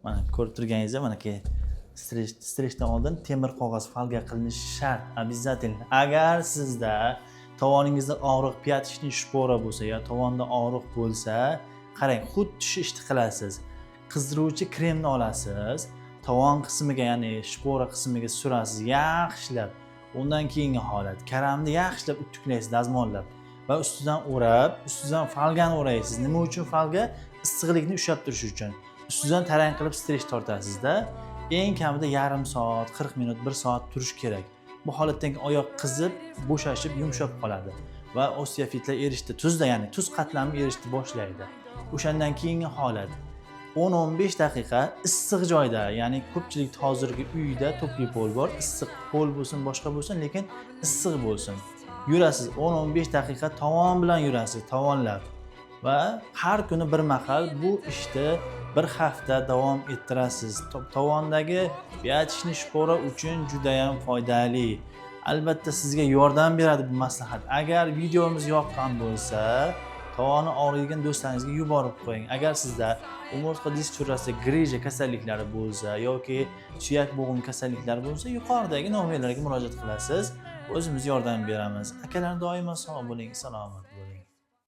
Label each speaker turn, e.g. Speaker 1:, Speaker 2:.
Speaker 1: Mana ko'rib turganingizdek, manaki strechdan oldin temir qog'oz folga qilinishi shart, обязательно. Agar sizda tovoningizda og'riq, piyatishning shpora bo'lsa yo tovonda og'riq bo'lsa, qarang, xuddi shu ishni qilasiz. Qizdiruvchi kremni olasiz, tovon qismiga, ya'ni shpora qismiga surasiz, yaxshilab. Undan keyingi holat, karamni yaxshilab uttuklaysiz, dazmollab va ustidan o'rab, ustidan folgani o'raysiz. Nima uchun folga? Issiqlikni ushlab turish uchun. Ustidan tarang qilib strech tortasizda, eng kamida yarim soat, 40 minut, 1 soat turish kerak. Bu holatdan keyin oyoq qizib, bo'shashib, yumshab qoladi va osteofitlar erishdi, tuzda, ya'ni tuz qatlami erishdi boshlaydi. O'shandan keyingi holat 10-15 daqiqa issiq joyda, ya'ni ko'pchilik hozirgi uyda topli pol bor, issiq pol bo'lsin, boshqa bo'lsin, lekin issiq bo'lsin. Yurasiz, 10-15 daqiqa tovon bilan yurasiz, tovonlab. Va har kuni bir mahal bu ishni bir hafta davom ettirasiz. Tovondagi piyatishni shpora uchun juda ham foydali. Albatta sizga yordam beradi bu maslahat. Agar videomiz yoqqan bo'lsa, tovoni og'riydigan do'stlaringizga yuborib qo'ying. Agar sizda umurtqa disk churrasi, grija kasalliklari bo'lsa yoki suyak bo'g'im kasalliklari bo'lsa, yuqoridagi nomerlarga murojaat qilasiz. O'zimiz yordam beramiz. Akalar doimo sog' bo'ling, salomat.